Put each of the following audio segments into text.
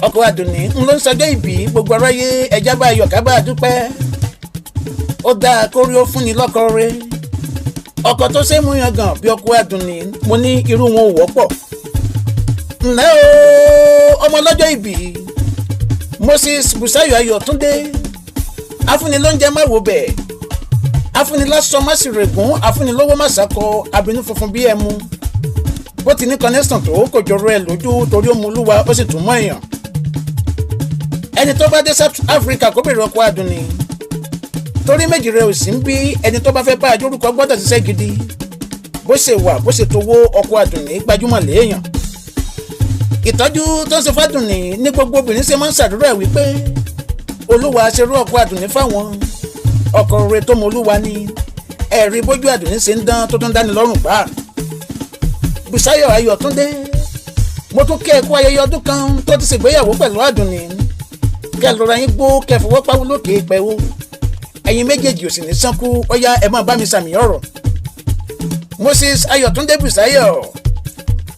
ọkọ Àdùnní ń ló ń sọjọ́ ìbí gbogbo aráyé ẹja bá ayọ̀ ká bá a dúpẹ́. ó dáa kórí ó fúnni lọ́kọ rẹ̀. ọkọ tó ṣe é mú yangàn bí ọkọ Àdùnní mo ní irú wọn ò wọ́pọ̀. ǹlẹ́ o ọmọ lọ́jọ́ ìbí Moses Busayo Ayọ̀túndé afúnilóúnjẹ má wo bẹ́ẹ̀ afúnilásọ má sì règún afúnilówó má sàkọ abinú funfun bí ẹmu bó ti ní connection tó kò jọrọ ẹ lójú torí ó mú olúwa ó sì tún mọ èèyàn. ẹni tó bá dé South Africa kó bèrè ọkọ Àdùnní torí méjì rẹ ò sí ń bí ẹni tó bá fẹ́ bá àjórúkọ gbọ́dọ̀ ṣiṣẹ́ gidi bó ṣe wà bó ṣe towó ọkọ Àdùnní gbajúmọ̀ léèyàn. ìtọ́jú tó ń ṣe f'Àdùnní ní gbogbo obìnrin ṣe máa ń ṣàdúrà wípé olúwa ṣerú ọkọ Àdùnní fáwọn ọkọ rẹ tó mọ olúwa ní ẹ̀rí bójú Àdùnní ṣe ń dán tó tún dáni lọ́rùn gbà. Busayo Ayọ̀túndé mo tún kí ẹ kú ayẹyẹ ọdún kan tó ti ṣègbéyàwó pẹ̀lú Àdùnní kẹ lọ́ra yín gbó kẹ fọwọ́ pawó lókè pẹ̀wó ẹ̀yin méjèèjì ò sì ní sánkú ọ̀yá ẹ̀ máa bá mi sàmì ọ̀rọ̀. Moses Ayọ̀túndé Busayo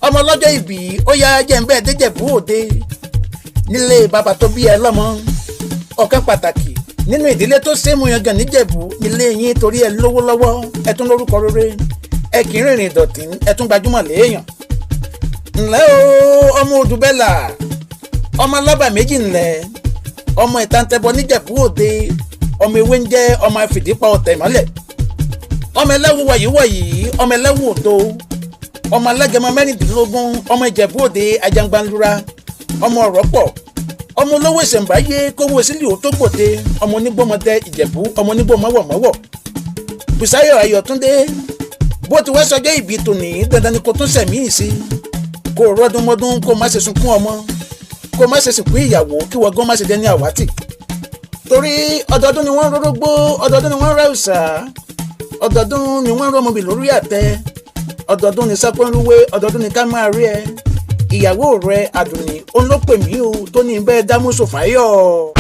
ọmọ lọ́jọ́ ìbí ó yá jẹ́ǹbẹ́ déjẹ̀bú òde nílé bàbá tó bí ẹ lọ́mọ ọ̀kan pàtàkì nínú ìdílé tó ṣémú yangàn níjẹ̀bú nílé yín torí ẹ lówó lọ́wọ́ ẹ tún lórúkọ rere ẹ kì í rìnrìn ìdọ̀tí ẹ tún gbajúmọ̀ léèyàn. ǹlẹ́ o ọmọ odùbẹ́là ọmọ alábà méjì ńlẹ̀ ọmọ ìtàntẹ́bọ níjẹ̀bú òde ọmọ ewé ń jẹ́ ọmọ àfìdípa ọ̀tẹ̀ mọ́lẹ̀ ọmọ ẹlẹ́wù wọ̀yíwọ̀yí ọmọ ẹlẹ́wù òdo ọmọ alágẹmọ mẹ́rìndínlógún ọmọ ìjẹ̀bú òde ajangbanlura ọmọ ọ̀rọ̀pọ̀ ọmọ olówó ìṣẹ̀ǹbáyé kówó sílẹ̀ ó tó gbòde ọmọ onígbòmọdé ìjẹ̀bú ọmọ onígbòmọwọ̀mọwọ̀. Busayo Ayọ̀túndé bó ti wá sọjọ́ ìbí tòní dandan ni kò tún sẹ̀mí sí kó rọ́dún mọ́dún kó má ṣe sunkún ọmọ kó má ṣe sìnkú ìyàwó kí wọ́n gán má ṣe dẹni àwátì. torí ọdọọdún ni wọ́n rórógbó ọdọọdún ni wọ́n rá òòṣà ọdọọdún ni wọ́n rọ́mọbì lórí àtẹ ọdọọdún ni sápẹ́rúwé ọdọọdún ni ká máa rí ẹ ìyàwó rẹ Àdùnní òun ló pè mí o tó ní bẹ́ẹ̀ dámú sòfáyọ̀.